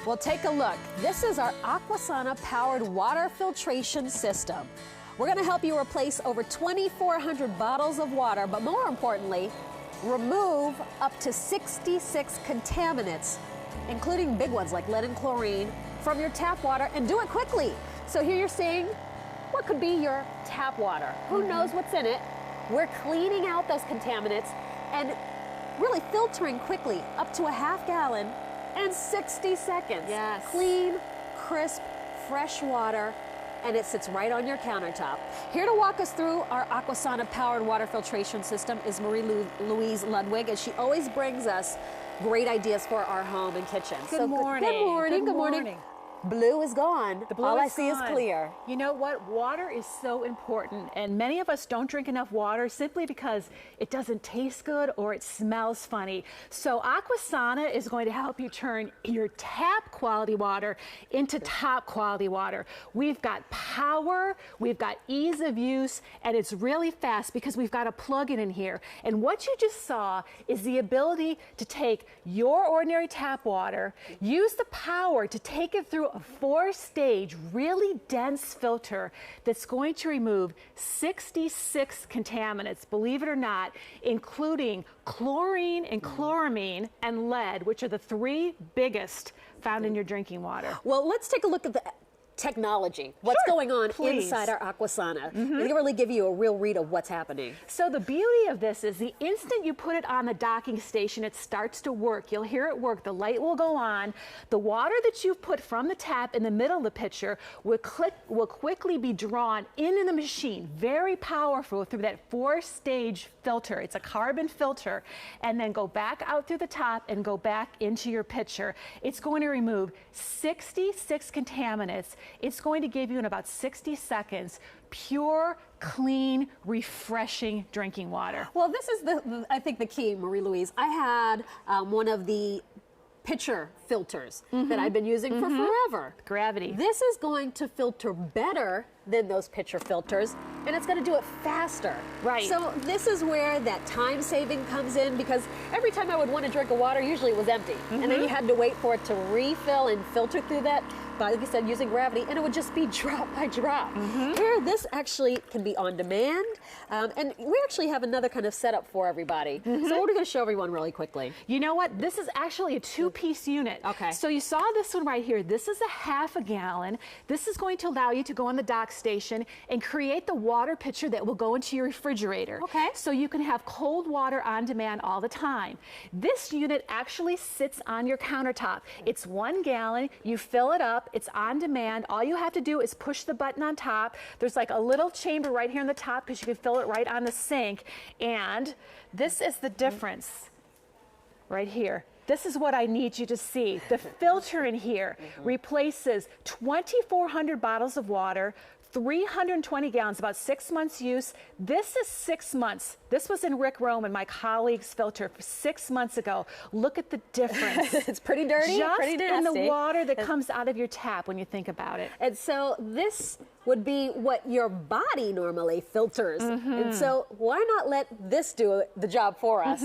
Well, take a look. This is our Aquasana powered water filtration system. We're going to help you replace over 2,400 bottles of water, but more importantly, remove up to 66 contaminants, including big ones like lead and chlorine, from your tap water, and do it quickly. So here you're seeing what could be your tap water. Who knows what's in it? We're cleaning out those contaminants and really filtering quickly, up to a half gallon in 60 seconds. Yes. Clean, crisp, fresh water, and it sits right on your countertop. Here to walk us through our Aquasana powered water filtration system is Marie-Louise Ludwig, and she always brings us great ideas for our home and kitchen. Good morning. Good morning. Good morning. Blue is gone. All I see is clear. You know what? Water is so important, and many of us don't drink enough water simply because it doesn't taste good or it smells funny. So Aquasana is going to help you turn your tap quality water into top quality water. We've got power, we've got ease of use, and it's really fast because we've got a plug-in in here. And what you just saw is the ability to take your ordinary tap water, use the power to take it through a 4-stage, really dense filter that's going to remove 66 contaminants, believe it or not, including chlorine and chloramine and lead, which are the 3 biggest found in your drinking water. Well, let's take a look at the technology. What's going on inside our Aquasana? We can really give you a real read of what's happening. So the beauty of this is the instant you put it on the docking station, it starts to work. You'll hear it work. The light will go on. The water that you've put from the tap in the middle of the pitcher will quickly be drawn into the machine. Very powerful through that 4-stage filter. It's a carbon filter, and then go back out through the top and go back into your pitcher. It's going to remove 66 contaminants. It's going to give you in about 60 seconds pure, clean, refreshing drinking water. Well, this is I think the key, Marie-Louise. I had one of the pitcher filters that I've been using for forever. Gravity. This is going to filter better than those pitcher filters, and it's going to do it faster. Right. So this is where that time saving comes in, because every time I would want to drink of water, usually it was empty, and then you had to wait for it to refill and filter through that. But like you said, using gravity, and it would just be drop by drop. Here, this actually can be on demand, and we actually have another kind of setup for everybody. So we're going to show everyone really quickly. You know what? This is actually a 2-piece unit. Okay. So you saw this one right here. This is a half a gallon. This is going to allow you to go on the dock station and create the water pitcher that will go into your refrigerator. Okay. So you can have cold water on demand all the time. This unit actually sits on your countertop. It's 1 gallon. You fill it up. It's on demand. All you have to do is push the button on top. There's like a little chamber right here on the top because you can fill it right on the sink. And this is the difference right here. This is what I need you to see. The filter in here replaces 2,400 bottles of water, 320 gallons, about 6 months use. This is 6 months. This was in Rick Rome and my colleague's filter 6 months ago. Look at the difference. It's pretty dirty, just pretty nasty. in the water that comes out of your tap when you think about it. And so this would be what your body normally filters. And so why not let this do the job for us?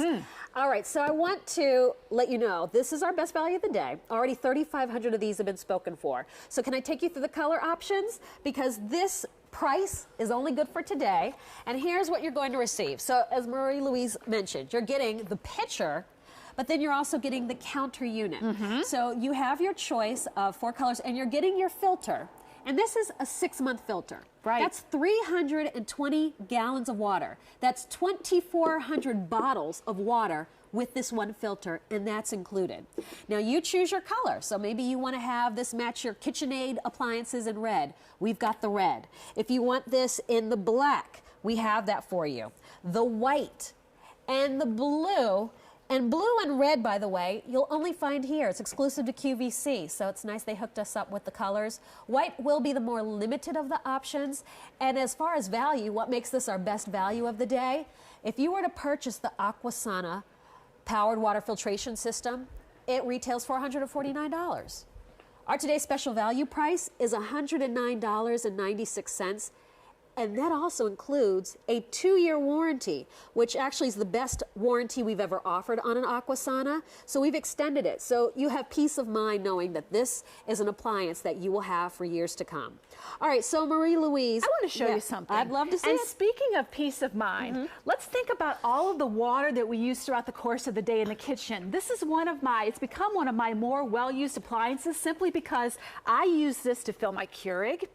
All right, so I want to let you know, this is our best value of the day. Already 3,500 of these have been spoken for. So can I take you through the color options? Because this price is only good for today. And here's what you're going to receive. So as Marie-Louise mentioned, you're getting the pitcher, but then you're also getting the counter unit. So you have your choice of 4 colors, and you're getting your filter. And this is a 6-month filter. Right. That's 320 gallons of water. That's 2,400 bottles of water with this one filter, and that's included. Now you choose your color. So maybe you want to have this match your KitchenAid appliances in red. We've got the red. If you want this in the black, we have that for you. The white and the blue. And blue and red, by the way, you'll only find here. It's exclusive to QVC, so it's nice they hooked us up with the colors. White will be the more limited of the options. And as far as value, what makes this our best value of the day? If you were to purchase the Aquasana powered water filtration system, it retails $449. Our today's special value price is $109.96. And that also includes a 2-year warranty, which actually is the best warranty we've ever offered on an aquasana. So we've extended it. So you have peace of mind knowing that this is an appliance that you will have for years to come. All right, so Marie-Louise. I want to show you something. I'd love to see it. And speaking of peace of mind, let's think about all of the water that we use throughout the course of the day in the kitchen. This is it's become one of my more well-used appliances simply because I use this to fill my Keurig.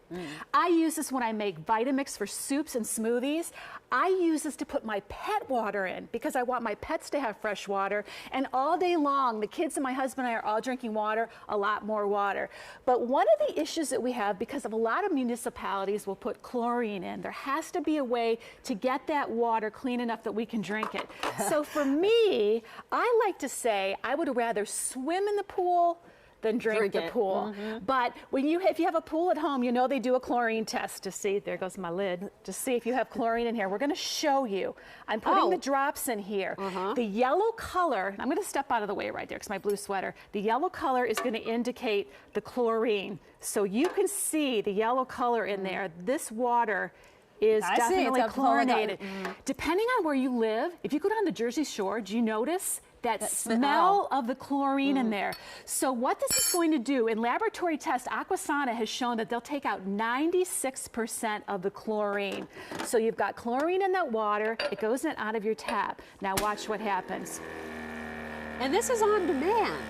I use this when I make Vitamix for soups and smoothies. I use this to put my pet water in because I want my pets to have fresh water. And all day long, the kids and my husband and I are all drinking water, a lot more water. But one of the issues that we have, because of a lot of municipalities will put chlorine in, there has to be a way to get that water clean enough that we can drink it. So for me, I like to say I would rather swim in the pool than drink the pool. But if you have a pool at home, you know they do a chlorine test to see, there goes my lid, to see if you have chlorine in here. We're going to show you. I'm putting the drops in here. The yellow color, I'm going to step out of the way right there because my blue sweater. The yellow color is going to indicate the chlorine. So you can see the yellow color in there. This water is definitely chlorinated. Depending on where you live, if you go down the Jersey Shore, do you notice that smell of the chlorine in there? So what this is going to do, in laboratory tests, Aquasana has shown that they'll take out 96% of the chlorine. So you've got chlorine in that water, it goes in and out of your tap. Now watch what happens. And this is on demand.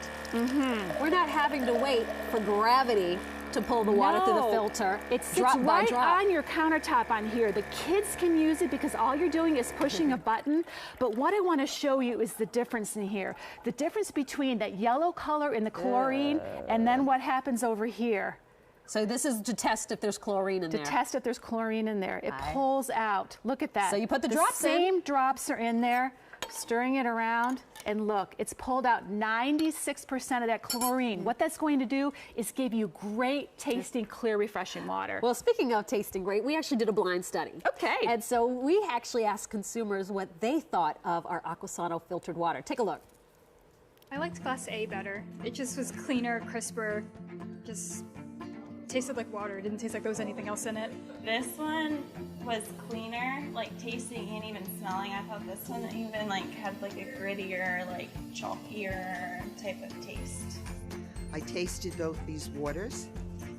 We're not having to wait for gravity to pull the water through the filter. It sits right on your countertop on here. The kids can use it because all you're doing is pushing a button. But what I want to show you is the difference in here. The difference between that yellow color in the chlorine and then what happens over here. So this is to test if there's chlorine in there. To test if there's chlorine in there. It pulls out. Look at that. So you put the drops in. The same drops are in there. Stirring it around, and look, it's pulled out 96% of that chlorine. What that's going to do is give you great tasting, clear, refreshing water. Well, speaking of tasting great, we actually did a blind study. Okay. And so we actually asked consumers what they thought of our Aquasana filtered water. Take a look. I liked Class A better. It just was cleaner, crisper, just tasted like water. It didn't taste like there was anything else in it. This one was cleaner, like tasting and even smelling. I thought this one even like had like a grittier, like chalkier type of taste. I tasted both these waters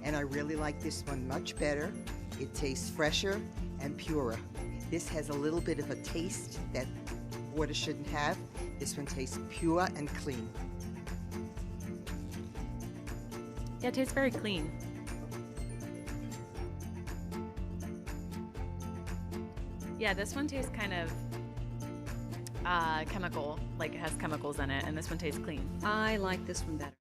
and I really like this one much better. It tastes fresher and purer. This has a little bit of a taste that water shouldn't have. This one tastes pure and clean. Yeah, it tastes very clean. Yeah, this one tastes kind of chemical, like it has chemicals in it, and this one tastes clean. I like this one better.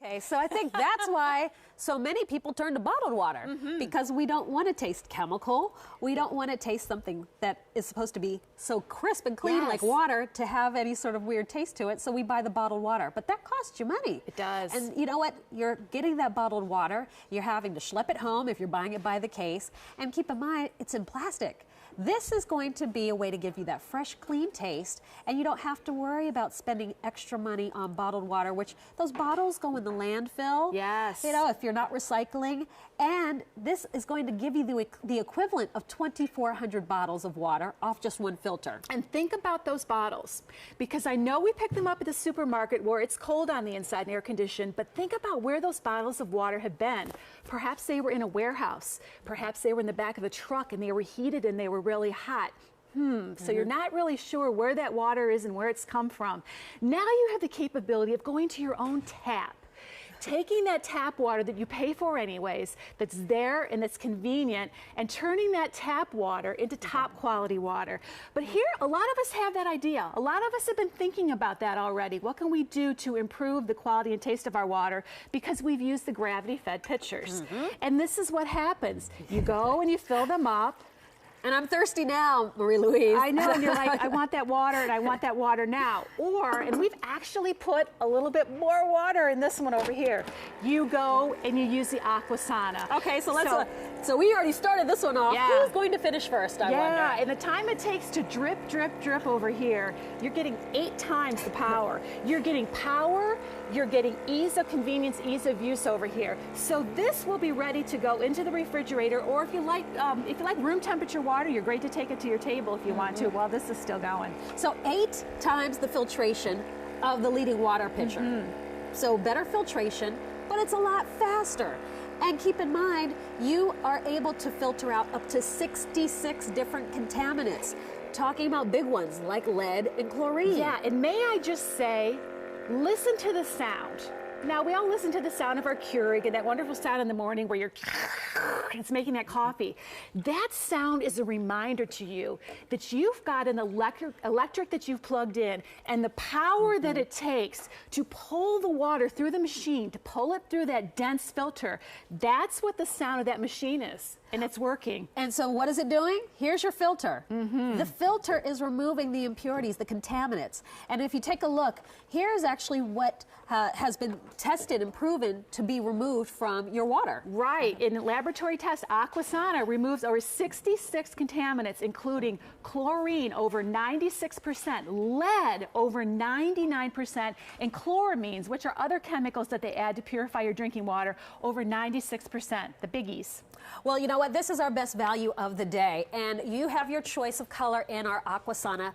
Okay, so I think that's why so many people turn to bottled water, because we don't want to taste chemical. We don't want to taste something that is supposed to be so crisp and clean like water to have any sort of weird taste to it, so we buy the bottled water. But that costs you money. It does. And you know what? You're getting that bottled water. You're having to schlep it home if you're buying it by the case. And keep in mind, it's in plastic. This is going to be a way to give you that fresh, clean taste, and you don't have to worry about spending extra money on bottled water, which those bottles go in the landfill. Yes. You know, if you're not recycling. And this is going to give you the equivalent of 2,400 bottles of water off just one filter. And think about those bottles, because I know we pick them up at the supermarket where it's cold on the inside and air conditioned, but think about where those bottles of water have been. Perhaps they were in a warehouse. Perhaps they were in the back of a truck and they were heated and they were really hot. So you're not really sure where that water is and where it's come from. Now you have the capability of going to your own tap, taking that tap water that you pay for anyways, that's there and that's convenient, and turning that tap water into top quality water. But here, a lot of us have that idea. A lot of us have been thinking about that already. What can we do to improve the quality and taste of our water? Because we've used the gravity-fed pitchers. And this is what happens. You go and you fill them up. And I'm thirsty now, Marie-Louise. I know, and you're like, I want that water, and I want that water now. And we've actually put a little bit more water in this one over here. You go and you use the aquasana. Okay, so let's. So we already started this one off. Yeah. Who's going to finish first? I wonder. Yeah, and the time it takes to drip, drip, drip over here, you're getting 8 times the power. You're getting power. You're getting ease of convenience, ease of use over here. So this will be ready to go into the refrigerator, or if you like room temperature water, you're great to take it to your table if you want to while this is still going. So 8 times the filtration of the leading water pitcher. So better filtration, but it's a lot faster. And keep in mind, you are able to filter out up to 66 different contaminants. Talking about big ones like lead and chlorine. Yeah, and may I just say, listen to the sound. Now, we all listen to the sound of our Keurig and that wonderful sound in the morning where it's making that coffee. That sound is a reminder to you that you've got an electric that you've plugged in, and the power that it takes to pull the water through the machine, to pull it through that dense filter. That's what the sound of that machine is, and it's working. And so what is it doing? Here's your filter. The filter is removing the impurities, the contaminants. And if you take a look, here's actually what has been tested and proven to be removed from your water. Right. In a laboratory test, aquasana removes over 66 contaminants, including chlorine over 96%, lead over 99%, and chloramines, which are other chemicals that they add to purify your drinking water, over 96%, the biggies. Well, you know what? This is our best value of the day, and you have your choice of color in our aquasana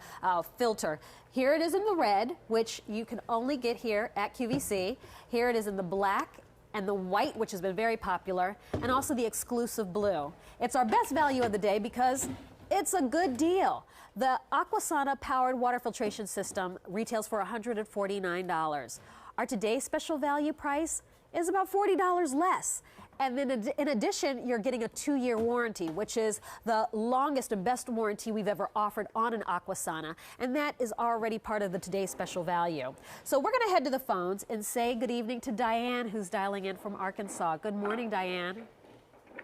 filter. Here it is in the red, which you can only get here at QVC. Here it is in the black and the white, which has been very popular, and also the exclusive blue. It's our best value of the day because it's a good deal. The aquasana powered water filtration system retails for $149. Our today's special value price is about $40 less. And then in addition, you're getting a 2-year warranty, which is the longest and best warranty we've ever offered on an aquasana. And that is already part of the today's special value. So we're going to head to the phones and say good evening to Diane, who's dialing in from Arkansas. Good morning, Diane.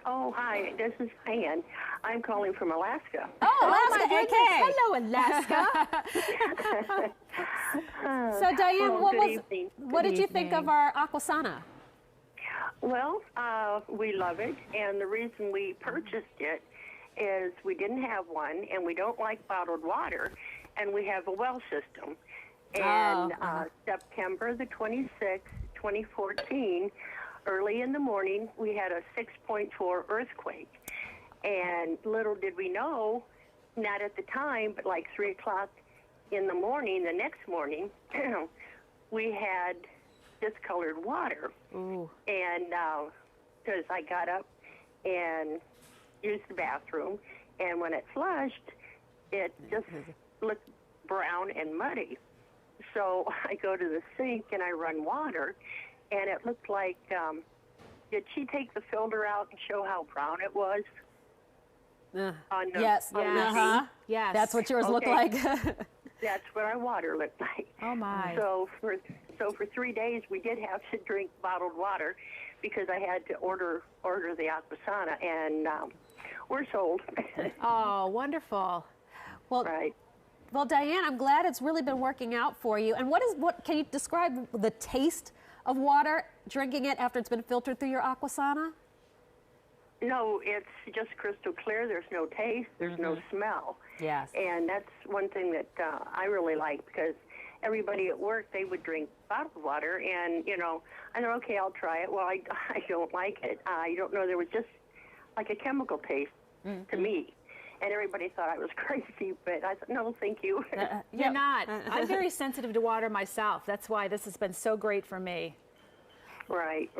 Oh, hi. This is Diane. I'm calling from Alaska. Oh, Alaska. Okay. Hello, Alaska. So, Diane, what did you think evening. of our aquasana? Well, we love it, and the reason we purchased it is we didn't have one, and we don't like bottled water, and we have a well system. And September the 26th, 2014, early in the morning, we had a 6.4 earthquake. And little did we know, not at the time, but like 3 o'clock in the morning, the next morning, we had discolored water. Ooh. And because I got up and used the bathroom, and when it flushed, it just looked brown and muddy. So I go to the sink and I run water, and it looked like, did she take the filter out and show how brown it was? Yes. Yes. That's what yours looked like. That's what our water looked like. Oh, my. So for 3 days, we did have to drink bottled water because I had to order the aquasana, and we're sold. Oh, wonderful. Well, Right. Well, Diane, I'm glad it's really been working out for you. And what can you describe the taste of water, drinking it after it's been filtered through your aquasana? No, it's just crystal clear. There's no taste. There's no smell. Yes. And that's one thing that I really like, because everybody at work, they would drink bottled water, and, I thought, okay, I'll try it. Well, I don't like it. I don't know. There was just like a chemical taste to me. And everybody thought I was crazy, but I thought, no, thank you. You're not. I'm very sensitive to water myself. That's why this has been so great for me. Right.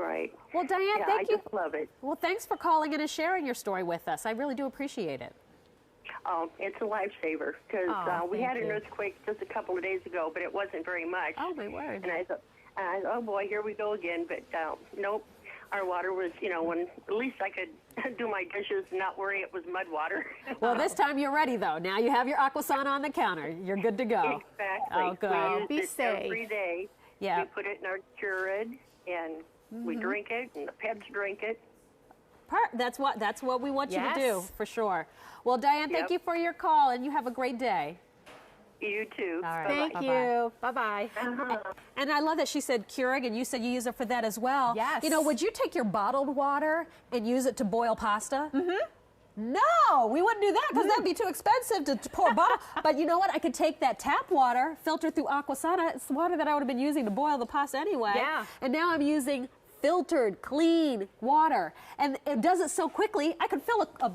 Well, Diane, Yeah, thank you. I just love it. Well, thanks for calling in and sharing your story with us. I really do appreciate it. It's a lifesaver, because we had an earthquake just a couple of days ago, but it wasn't very much. Oh, my word. And I thought, oh boy, here we go again. But nope, our water was, when at least I could do my dishes and not worry it was mud water. Well, this time you're ready, though. Now you have your aquasana on the counter. You're good to go. Exactly. Oh, good. We Be use it safe. every day. Yeah. We put it in our Keurig, and we drink it, and the pets drink it. That's what we want you to do, Yes. for sure. Well, Diane, thank Yep. you for your call, and you have a great day. You too. All right. Thank Bye-bye. you. Bye-bye. And I love that she said Keurig, and you said you use it for that as well. Yes. You know, would you take your bottled water and use it to boil pasta? No, we wouldn't do that because that'd be too expensive to pour a bottle. But you know what? I could take that tap water, filter through Aquasana. It's the water that I would have been using to boil the pasta anyway. Yeah. And now I'm using filtered, clean water. And it does it so quickly, I could fill a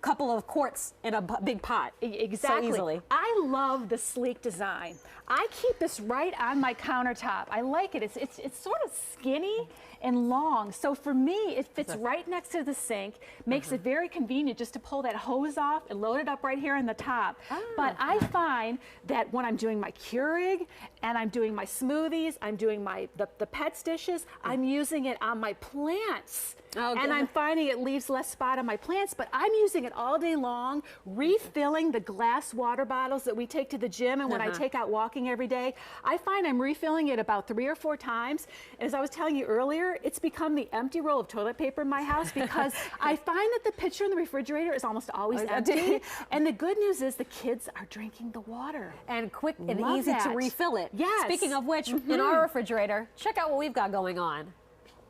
couple of quarts in a big pot. Exactly. So easily. I love the sleek design. I keep this right on my countertop. I like it. It's sort of skinny and long. So for me, it fits right next to the sink, makes it very convenient just to pull that hose off and load it up right here on the top. But I find that when I'm doing my Keurig and I'm doing my smoothies, I'm doing the pets dishes, I'm using it on my plants. Oh, and good. I'm finding it leaves less spot on my plants, but I'm using it all day long, refilling the glass water bottles that we take to the gym and when I take out walking every day. I find I'm refilling it about 3 or 4 times. As I was telling you earlier, it's become the empty roll of toilet paper in my house because I find that the pitcher in the refrigerator is almost always empty. And the good news is the kids are drinking the water. And quick and Love easy to that. refill it. Yes. Speaking of which, in our refrigerator, check out what we've got going on.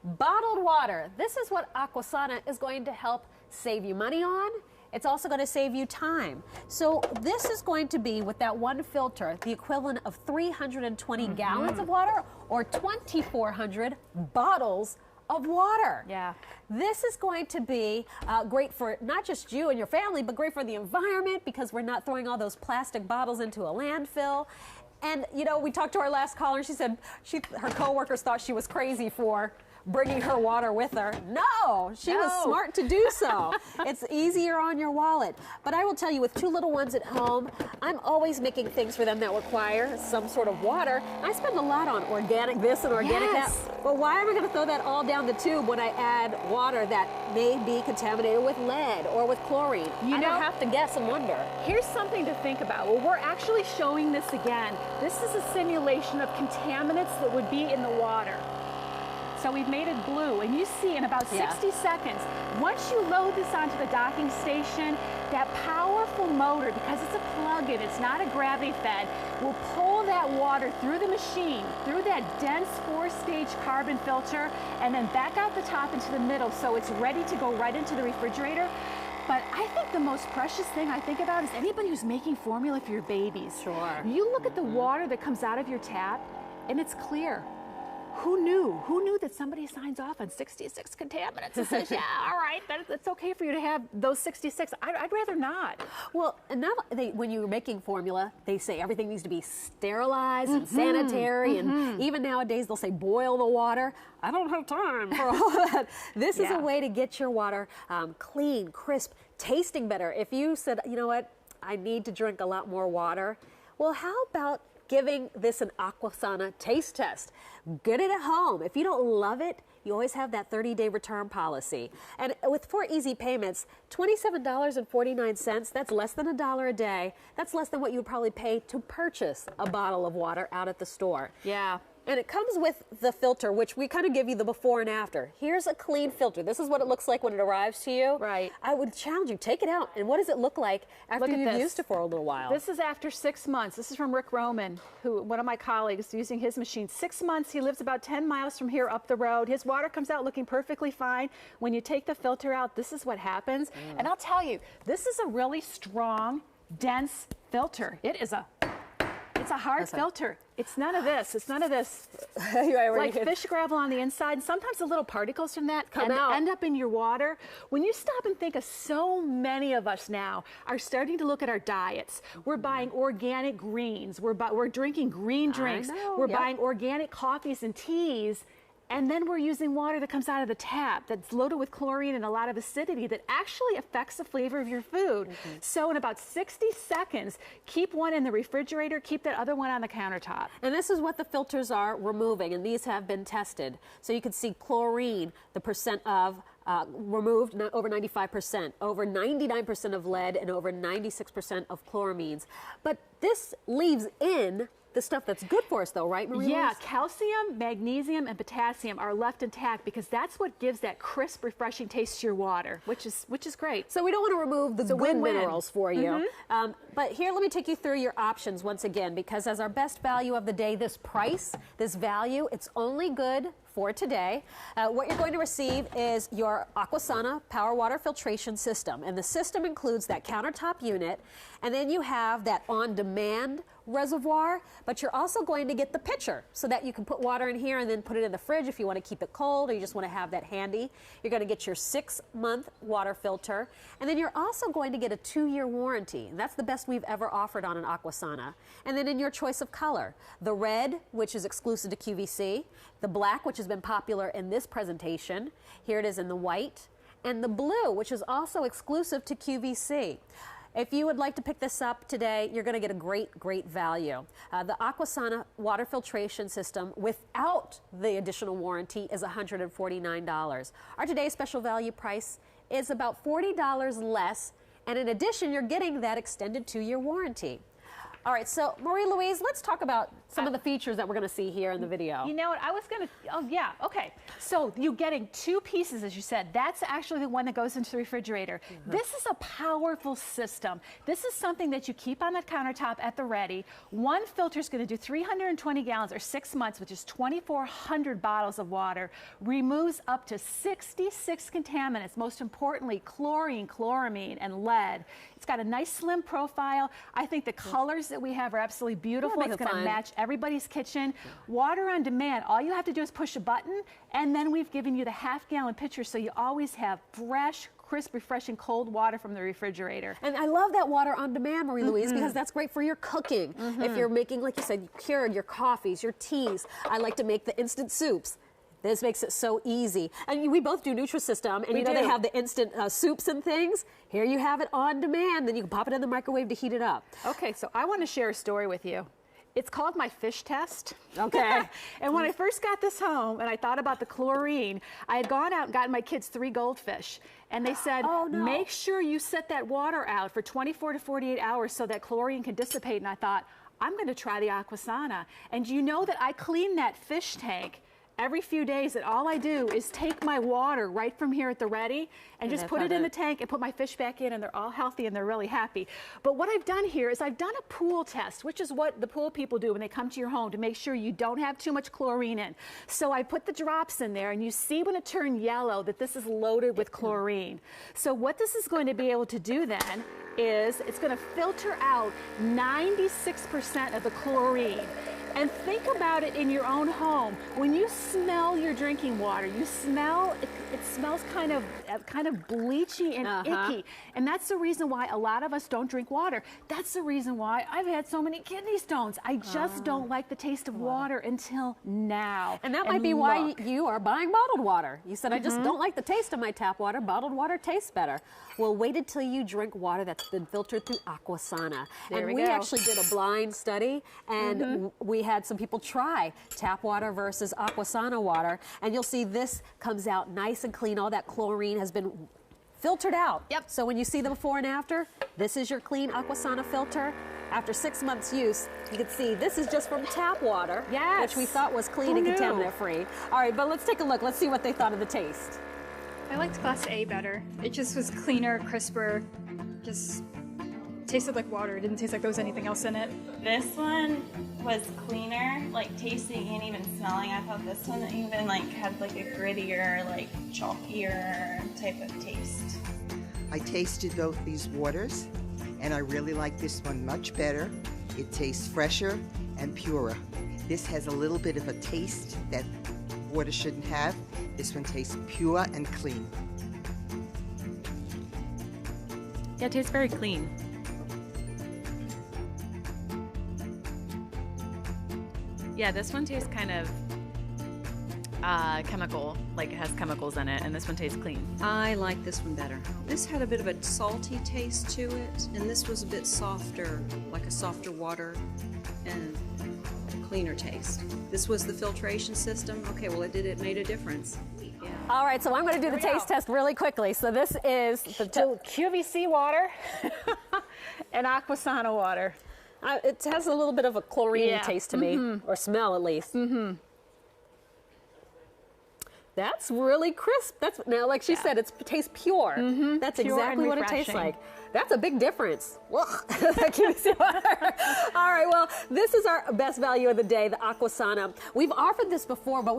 Bottled water. This is what Aquasana is going to help save you money on. It's also going to save you time. So this is going to be, with that one filter, the equivalent of 320 gallons of water or 2,400 bottles of water. Yeah. This is going to be great for not just you and your family, but great for the environment because we're not throwing all those plastic bottles into a landfill. And, you know, we talked to our last caller, and she said her coworkers thought she was crazy for bringing her water with her. No, she was smart to do so. It's easier on your wallet. But I will tell you, with 2 little ones at home, I'm always making things for them that require some sort of water. I spend a lot on organic this and organic that. But why am I going to throw that all down the tube when I add water that may be contaminated with lead or with chlorine? I don't have to guess and wonder. Here's something to think about. Well, we're actually showing this again. This is a simulation of contaminants that would be in the water. So we've made it blue, and you see in about 60 seconds, once you load this onto the docking station, that powerful motor, because it's a plug-in, it's not a gravity fed, will pull that water through the machine, through that dense 4-stage carbon filter, and then back out the top into the middle, so it's ready to go right into the refrigerator. But I think the most precious thing I think about is anybody who's making formula for your babies. Sure. You look at the water that comes out of your tap, and it's clear. Who knew? Who knew that somebody signs off on 66 contaminants and says, yeah, all right, it's okay for you to have those 66. I'd rather not. Well, and now when you're making formula, they say everything needs to be sterilized and sanitary, and even nowadays they'll say boil the water. I don't have time for all that. This is a way to get your water clean, crisp, tasting better. If you said, you know what, I need to drink a lot more water, well, how about giving this an Aquasana taste test? Get it at home. If you don't love it, you always have that 30-day return policy. And with 4 easy payments, $27.49, that's less than $1 a day. That's less than what you would probably pay to purchase a bottle of water out at the store. Yeah. And it comes with the filter, which we kind of give you the before and after. Here's a clean filter. This is what it looks like when it arrives to you. Right. I would challenge you, take it out. And what does it look like after Look at you've this. used it for a little while? This is after 6 months. This is from Rick Roman, one of my colleagues, using his machine. 6 months, he lives about 10 miles from here up the road. His water comes out looking perfectly fine. When you take the filter out, this is what happens. And I'll tell you, this is a really strong, dense filter. It's a hard filter. It's none of this. It's none of this. Like fish gravel on the inside. And sometimes the little particles from that end up in your water. When you stop and think of, so many of us now are starting to look at our diets. We're buying organic greens. We're drinking green drinks. We're buying organic coffees and teas. And then we're using water that comes out of the tap that's loaded with chlorine and a lot of acidity that actually affects the flavor of your food. So in about 60 seconds, keep one in the refrigerator, keep that other one on the countertop. And this is what the filters are removing, and these have been tested. So you can see chlorine, the percent of removed, over 95%, over 99% of lead, and over 96% of chloramines. But this leaves in the stuff that's good for us though, right, Marie? Yeah, calcium, magnesium, and potassium are left intact because that's what gives that crisp, refreshing taste to your water, which is great. So we don't want to remove the good win-win. minerals for you. But here, let me take you through your options once again, because as our best value of the day, this price, this value, it's only good for today. What you're going to receive is your Aquasana Power Water Filtration System. And the system includes that countertop unit, and then you have that on-demand reservoir, but you're also going to get the pitcher so that you can put water in here and then put it in the fridge if you want to keep it cold or you just want to have that handy. You're going to get your 6-month water filter, and then you're also going to get a 2-year warranty. And that's the best we've ever offered on an Aquasana. And then in your choice of color, the red, which is exclusive to QVC, the black, which has been popular in this presentation, here it is in the white, and the blue, which is also exclusive to QVC. If you would like to pick this up today, you're going to get a great value. The Aquasana water filtration system without the additional warranty is $149. Our today's special value price is about $40 less, and in addition, you're getting that extended 2-year warranty. All right, so Marie-Louise, let's talk about some of the features that we're going to see here in the video. You know what, I was going to, oh yeah, okay. So you're getting 2 pieces, as you said. That's actually the one that goes into the refrigerator. This is a powerful system. This is something that you keep on the countertop at the ready. One filter is going to do 320 gallons or 6 months, which is 2,400 bottles of water, removes up to 66 contaminants, most importantly, chlorine, chloramine, and lead. It's got a nice slim profile. I think the colors that we have are absolutely beautiful. It's going to match everybody's kitchen. Water on demand. All you have to do is push a button, and then we've given you the half-gallon pitcher, so you always have fresh, crisp, refreshing cold water from the refrigerator. And I love that water on demand, Marie-Louise, because that's great for your cooking. If you're making, like you said, your coffees, your teas. I like to make the instant soups. This makes it so easy. And we both do Nutrisystem, and you know they have the instant soups and things. Here you have it on demand, then you can pop it in the microwave to heat it up. Okay, so I want to share a story with you. It's called my fish test. Okay. And when I first got this home and I thought about the chlorine, I had gone out and gotten my kids 3 goldfish. And they said, make sure you set that water out for 24 to 48 hours so that chlorine can dissipate. And I thought, I'm going to try the Aquasana. And you know that I clean that fish tank every few days, and all I do is take my water right from here at the ready and just put it in the tank and put my fish back in, and they're all healthy and they're really happy. But what I've done here is I've done a pool test, which is what the pool people do when they come to your home to make sure you don't have too much chlorine in. So I put the drops in there, and you see when it turned yellow that this is loaded with chlorine. So what this is going to be able to do then is it's going to filter out 96% of the chlorine. And think about it in your own home. When you smell your drinking water, you smell it smells kind of bleachy and icky. And that's the reason why a lot of us don't drink water. That's the reason why I've had so many kidney stones. I just don't like the taste of water until now. And that might be why you are buying bottled water. You said, I just don't like the taste of my tap water. Bottled water tastes better. Well, wait until you drink water that's been filtered through Aquasana. There and we actually did a blind study, and we had some people try tap water versus Aquasana water, and you'll see this comes out nice and clean. All that chlorine has been filtered out. Yep. So when you see the before and after, this is your clean Aquasana filter. After 6 months use, you can see this is just from tap water, which we thought was clean and contaminant free. All right, but let's take a look. Let's see what they thought of the taste. I liked Class A better. It just was cleaner, crisper, just tasted like water. It didn't taste like there was anything else in it. This one was cleaner, like tasting and even smelling. I thought this one even like had like a grittier, like chalkier type of taste. I tasted both these waters, and I really like this one much better. It tastes fresher and purer. This has a little bit of a taste that water shouldn't have. This one tastes pure and clean. Yeah, it tastes very clean. Yeah, this one tastes kind of chemical, like it has chemicals in it, and this one tastes clean. I like this one better. This had a bit of a salty taste to it, and this was a bit softer, like a softer water and cleaner taste. This was the filtration system. Okay, well it made a difference. Yeah. All right, so I'm going to do the taste test really quickly. So this is the QVC water and Aquasana water. It has a little bit of a chlorine Yeah. taste to me, or smell at least. That's really crisp. That's now, like she said, it tastes pure. That's Pure exactly and what it tastes refreshing. like. That's a big difference. That keeps you water. All right, well, this is our best value of the day, the aquasana. We've offered this before, but we